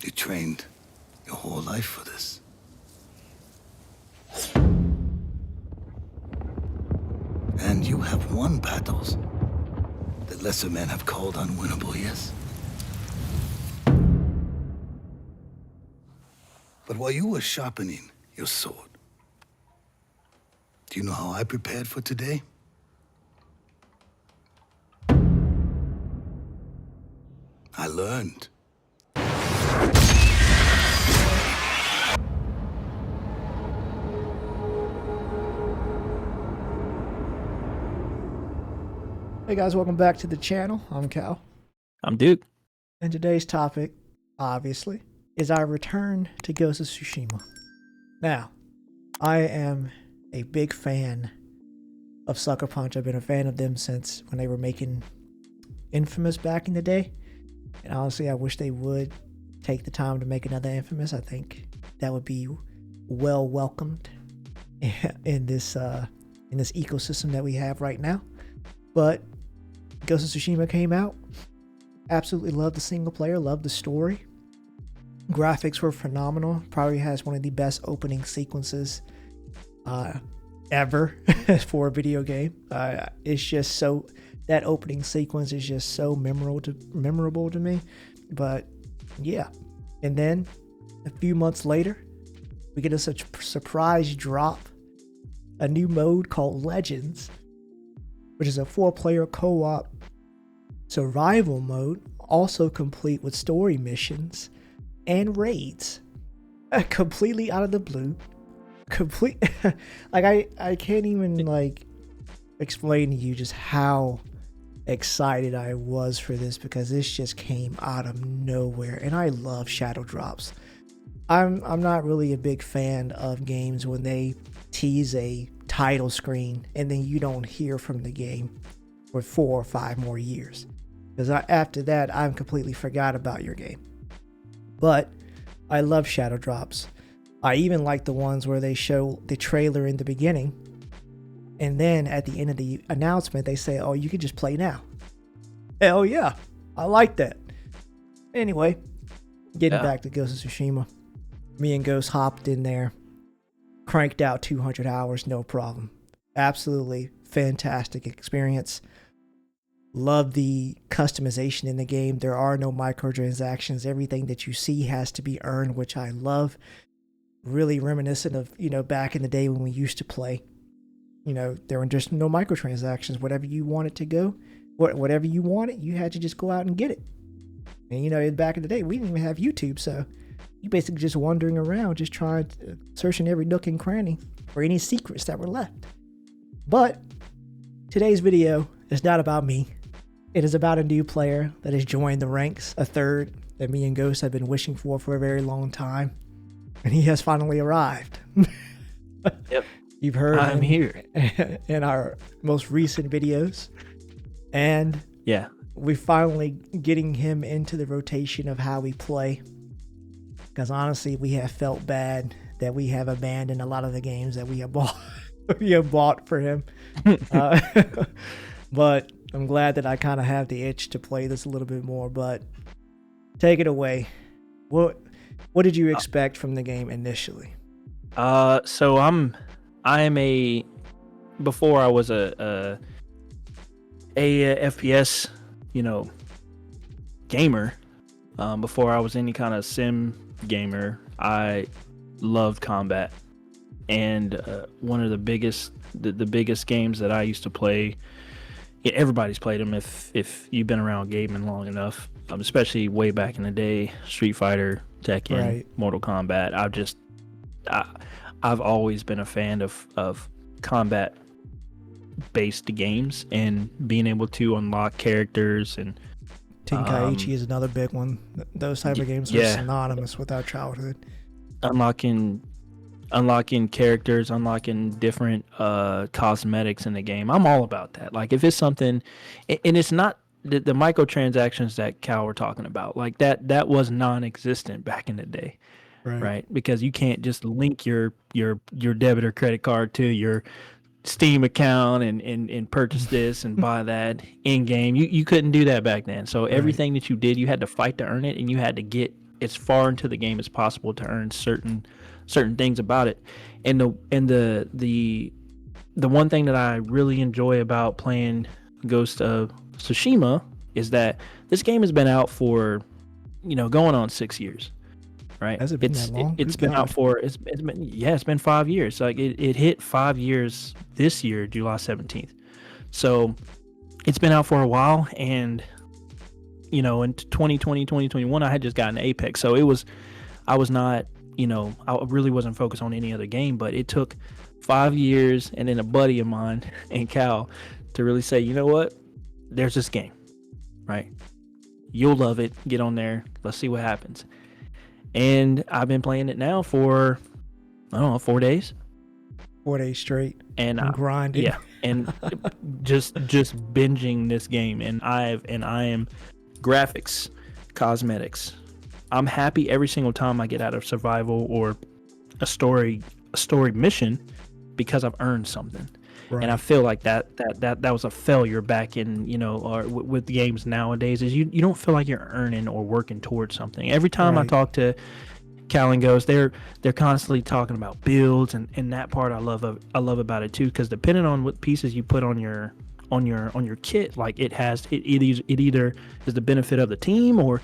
You trained your whole life for this. And you have won battles that lesser men have called unwinnable, yes? But while you were sharpening your sword, do you know how I prepared for today? I learned. Hey guys, welcome back to the channel. I'm Cal. I'm Duke. And today's topic, obviously, is our return to Ghost of Tsushima. Now, I am a big fan of Sucker Punch. I've been a fan of them since when they were making Infamous back in the day. And honestly, I wish they would take the time to make another Infamous. I think that would be well welcomed in this ecosystem that we have right now. But Ghost of Tsushima came out. Absolutely loved the single player, loved the story. Graphics were phenomenal. Probably has one of the best opening sequences ever for a video game. It's just so, that opening sequence is just so memorable to me. But yeah, and then a few months later, we get a such surprise drop, a new mode called Legends, which is a 4-player co-op survival mode, also complete with story missions and raids. Completely out of the blue. I can't even explain to you just how excited I was for this, because this just came out of nowhere, and I love shadow drops. I'm not really a big fan of games when they tease a title screen and then you don't hear from the game for 4 or 5 more years, because after that I'm completely forgot about your game. But I love shadow drops. I even like the ones where they show the trailer in the beginning and then at the end of the announcement they say, oh, you can just play now. Hell yeah, I like that. Anyway, getting back to Ghost of Tsushima, me and Ghost hopped in there, cranked out 200 hours, no problem. Absolutely fantastic experience. Love the customization in the game. There are no microtransactions. Everything that you see has to be earned, which I love. Really reminiscent of, back in the day when we used to play. There were just no microtransactions. Whatever you wanted to go, whatever you wanted, you had to just go out and get it. And back in the day, we didn't even have YouTube, so you basically just wandering around, just searching every nook and cranny for any secrets that were left. But today's video is not about me. It is about a new player that has joined the ranks, a third that me and Ghost have been wishing for a very long time. And he has finally arrived. Yep. You've heard I'm here in our most recent videos. And yeah, we're finally getting him into the rotation of how we play. Because honestly, we have felt bad that we have abandoned a lot of the games that we have bought for him. But I'm glad that I kind of have the itch to play this a little bit more. But take it away. What did you expect from the game initially? So I am before I was a FPS, gamer. Before I was any kind of sim gamer, I loved combat, and one of the biggest games that I used to play. Yeah, everybody's played them if you've been around gaming long enough, especially way back in the day. Street Fighter, Tekken, right. Mortal Kombat. I've always been a fan of combat based games and being able to unlock characters. And Tenkaichi is another big one. Those type of games are synonymous with our childhood. Unlocking characters, unlocking different cosmetics in the game. I'm all about that. Like if it's something, and it's not the microtransactions that Cal were talking about, like that was non-existent back in the day, right? Because you can't just link your debit or credit card to your Steam account and purchase this and buy that in game. You couldn't do that back then. So everything that you did, you had to fight to earn it, and you had to get as far into the game as possible to earn certain things about it. And the one thing that I really enjoy about playing Ghost of Tsushima is that this game has been out for, going on 6 years, right? Has it been that long? It's Good been out God. for it's been 5 years. Like it hit 5 years this year, July 17th. So it's been out for a while, and in 2020, 2021, I had just gotten Apex, so I was not, I really wasn't focused on any other game. But it took 5 years, and then a buddy of mine and Cal to really say, you know what, there's this game, right? You'll love it. Get on there. Let's see what happens. And I've been playing it now for, I don't know, 4 days. 4 days straight. And grinding. Yeah, and just binging this game, and I am graphics, cosmetics. I'm happy every single time I get out of survival or a story mission because I've earned something. Right. And I feel like that was a failure back in, or with games nowadays, is you don't feel like you're earning or working towards something. Every time I Right. talk to Cal and Ghost, they're constantly talking about builds, and that part I love about it too, because depending on what pieces you put on your kit, like it either is the benefit of the team, or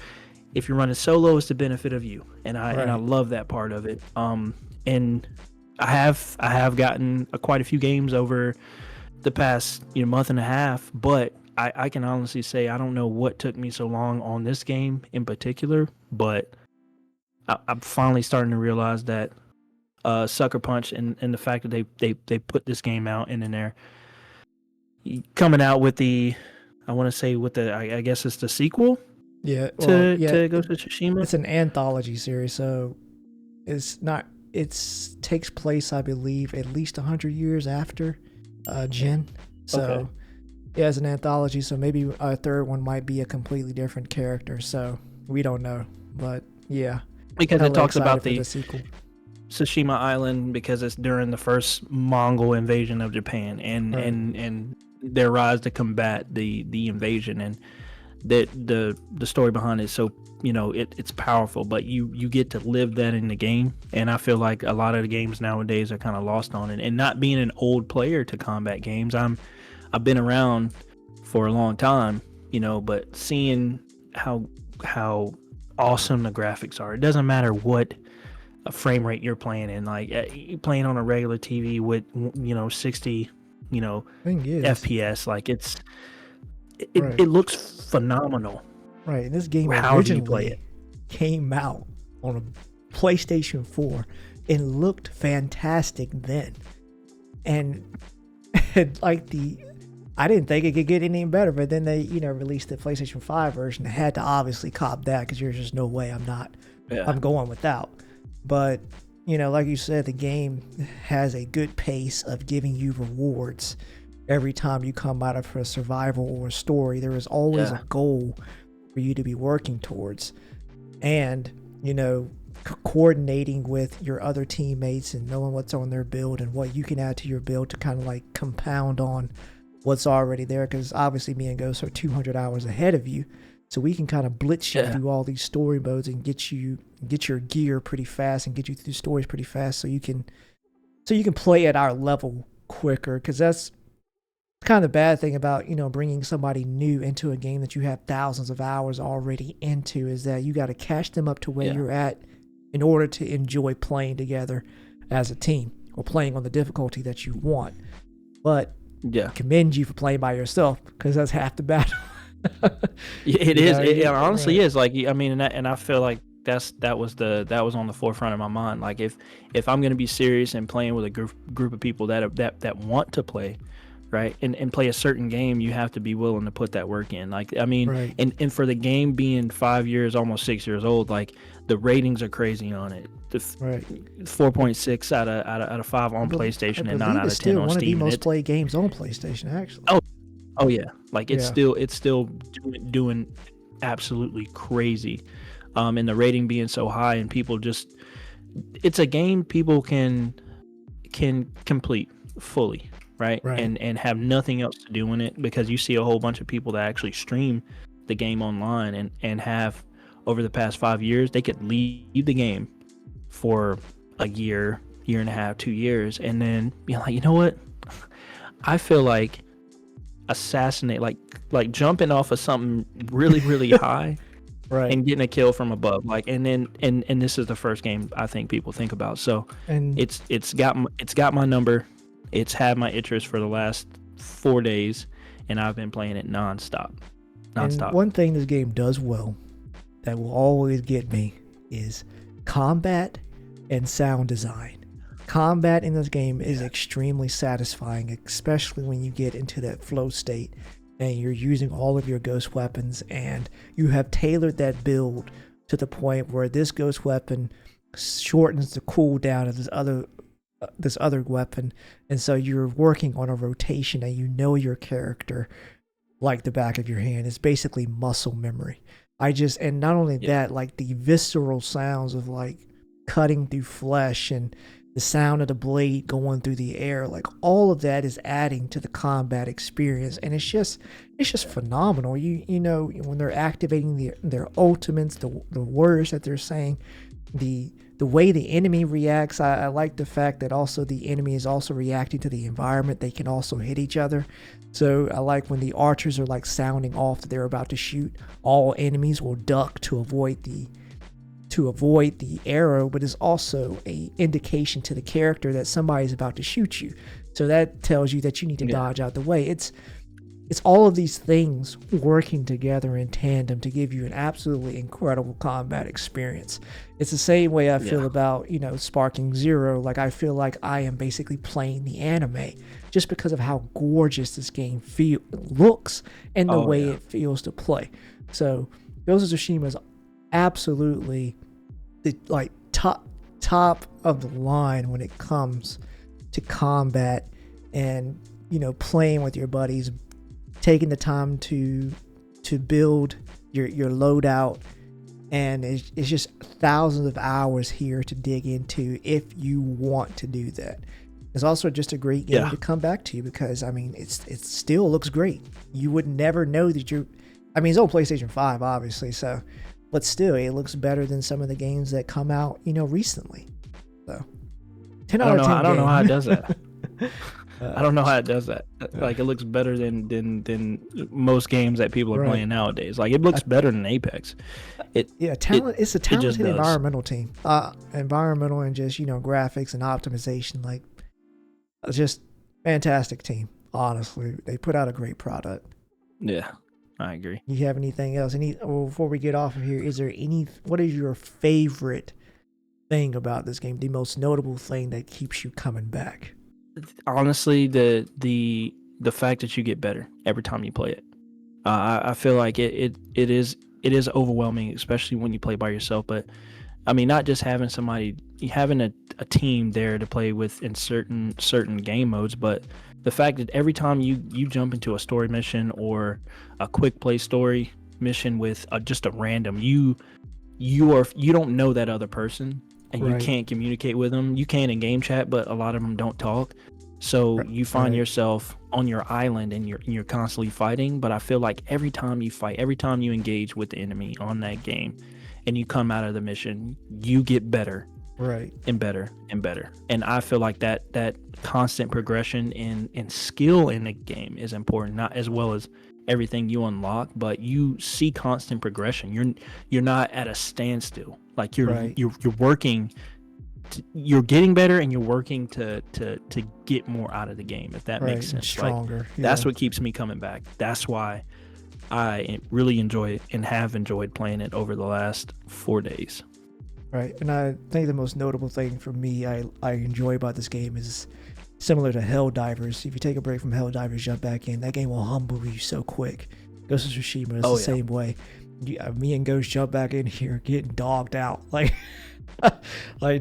if you're running solo, it's the benefit of you. And I love that part of it. And I have gotten quite a few games over the past month and a half, but I can honestly say I don't know what took me so long on this game in particular, but I'm finally starting to realize that Sucker Punch and the fact that they put this game out, and then they're coming out with I guess it's the sequel Yeah. to Ghost of Tsushima. It's an anthology series, so it's not. It takes place, I believe, at least 100 years after Jin. So, Okay. Yeah, it's an anthology, so maybe a third one might be a completely different character. So we don't know, but yeah, Because it talks about the the sequel. Tsushima Island, because it's during the first Mongol invasion of Japan, and Right. and their rise to combat the invasion, and the story behind it. So it's powerful, but you get to live that in the game, and I feel like a lot of the games nowadays are kind of lost on it. And not being an old player to combat games, I've been around for a long time, but seeing how awesome the graphics are. It doesn't matter what a frame rate you're playing in, like you're playing on a regular TV with 60 Thing is, FPS, like it Right. it looks phenomenal. right. And this game How do you play originally it? came out on a PlayStation 4 and looked fantastic then. And I didn't think it could get any better, but then they, released the PlayStation 5 version. I had to obviously cop that because there's just no way I'm going without. But, like you said, the game has a good pace of giving you rewards every time you come out of a survival or a story. There is always a goal for you to be working towards. And, coordinating with your other teammates and knowing what's on their build and what you can add to your build to kind of like compound on what's already there. Because obviously me and Ghost are 200 hours ahead of you. So we can kind of blitz you through all these story modes and get your gear pretty fast and get you through stories pretty fast, so you can play at our level quicker. Because that's kind of the bad thing about bringing somebody new into a game that you have thousands of hours already into, is that you got to catch them up to where you're at in order to enjoy playing together as a team or playing on the difficulty that you want. But I commend you for playing by yourself, because that's half the battle. It is. It honestly is. Like, I mean, and I feel like that was on the forefront of my mind. Like, if I'm gonna be serious and playing with a group of people that want to play, right, and play a certain game, you have to be willing to put that work in. Like, I mean, and for the game being 5 years, almost 6 years old, like the ratings are crazy on it. 4.6 out of 5 on PlayStation, and 9 out of 10 on Steam. It's still one of the most played games on PlayStation, actually. Oh yeah, like it's still doing absolutely crazy, and the rating being so high, and people it's a game people can complete fully, right? And have nothing else to do in it, because you see a whole bunch of people that actually stream the game online and have over the past 5 years, they could leave the game for a year, year and a half, 2 years, and then be like, you know what? I feel like assassinate, like jumping off of something really, really high Right. and getting a kill from above. Like, and then and this is the first game I think people think about. So And it's got my number. It's had my interest for the last 4 days, and I've been playing it nonstop. And one thing this game does well that will always get me is combat and sound design. Combat in this game is extremely satisfying, especially when you get into that flow state and you're using all of your ghost weapons and you have tailored that build to the point where this ghost weapon shortens the cooldown of this other weapon, and so you're working on a rotation and you know your character like the back of your hand. It's basically muscle memory. And not only that, like the visceral sounds of like cutting through flesh and the sound of the blade going through the air, like all of that is adding to the combat experience, and it's just phenomenal. You know, when they're activating their ultimates, the words that they're saying, the way the enemy reacts. I like the fact that also the enemy is also reacting to the environment. They can also hit each other. So I like when the archers are like sounding off that they're about to shoot, all enemies will duck to avoid the arrow, but it's also a indication to the character that somebody's about to shoot you. So that tells you that you need to dodge out the way. It's all of these things working together in tandem to give you an absolutely incredible combat experience. It's the same way I feel about, Sparking Zero. Like, I feel like I am basically playing the anime just because of how gorgeous this game looks and the way it feels to play. So Ghost of Tsushima is absolutely the top of the line when it comes to combat and, playing with your buddies, taking the time to build your loadout, and it's just thousands of hours here to dig into if you want to do that. It's also just a great game to come back to because it still looks great. You would never know that it's on PlayStation 5 obviously, so but still it looks better than some of the games that come out recently. So 10 out of 10 I don't know how it does that. I don't know how it does that. Like, it looks better than most games that people are playing nowadays. Like, it looks better than Apex. It's a talented environmental team. Environmental and just graphics and optimization. Like, just fantastic team. Honestly, they put out a great product. Yeah, I agree. You have anything else? Before we get off of here, what is your favorite thing about this game? The most notable thing that keeps you coming back? Honestly, the fact that you get better every time you play it. I feel like it is overwhelming, especially when you play by yourself. But not just having having a team there to play with in certain game modes, but the fact that every time you jump into a story mission or a quick play story mission with just a random, you don't know that other person. And you can't communicate with them. You can in game chat, but a lot of them don't talk. So you find yourself on your island and you're constantly fighting. But I feel like every time you fight, every time you engage with the enemy on that game and you come out of the mission, you get better. Right. And better and better. And I feel like that constant progression in skill in the game is important, not as well as everything you unlock, but you see constant progression. You're not at a standstill. Like you're working, you're getting better, and you're working to get more out of the game. If that makes sense. Stronger. Like, that's what keeps me coming back. That's why I really enjoy it and have enjoyed playing it over the last 4 days. Right, and I think the most notable thing for me I enjoy about this game is similar to Helldivers. If you take a break from Helldivers, jump back in, that game will humble you so quick. Ghost of Tsushima is the same way. Me and Ghost jump back in here getting dogged out. Like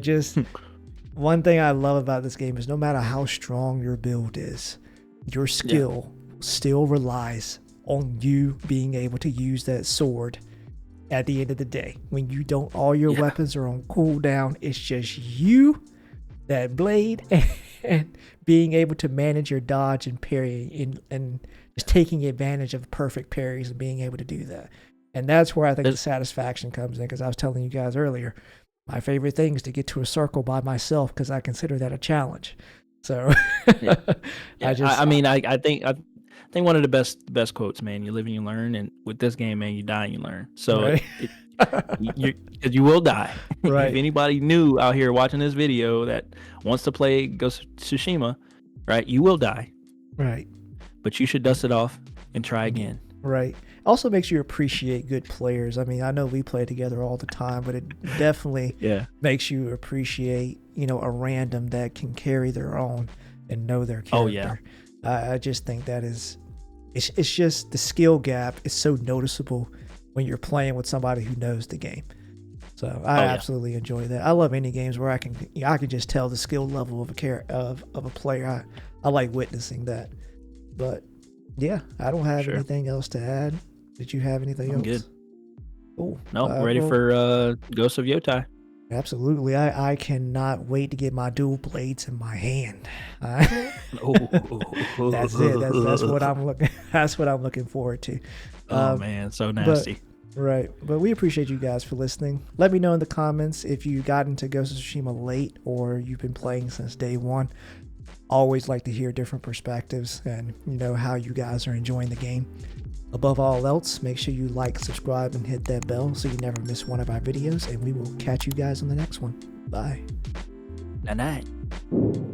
just one thing I love about this game is no matter how strong your build is, your skill still relies on you being able to use that sword at the end of the day. When you don't, all your weapons are on cooldown. It's just you, that blade, and being able to manage your dodge and parry and just taking advantage of perfect parries and being able to do that. And that's where I think the There's- satisfaction comes in, because I was telling you guys earlier, my favorite thing is to get to a circle by myself because I consider that a challenge. So Yeah. I mean, I think one of the best quotes, man. You live and you learn, and with this game, man, you die and you learn. So right, you will die. Right. If anybody new out here watching this video that wants to play Ghost of Tsushima, right, you will die, right, but you should dust it off and try again. right. Also makes you appreciate good players. I mean, I know we play together all the time, but it definitely Yeah. makes you appreciate, a random that can carry their own and know their character. Oh, yeah. I just think that is, it's just the skill gap is so noticeable when you're playing with somebody who knows the game. So I absolutely enjoy that. I love any games where I can just tell the skill level of a player. I like witnessing that. But yeah, I don't have anything else to add. Did you have anything else? I'm good. Oh No, ready for Ghost of Yotai. Absolutely. I cannot wait to get my dual blades in my hand. Oh, That's it. That's what I'm looking. That's what I'm looking forward to. Oh man, so nasty. Right. But we appreciate you guys for listening. Let me know in the comments if you got into Ghost of Tsushima late or you've been playing since day one. Always like to hear different perspectives and how you guys are enjoying the game. Above all else, make sure you like, subscribe, and hit that bell so you never miss one of our videos, and we will catch you guys on the next one. Bye. Night night.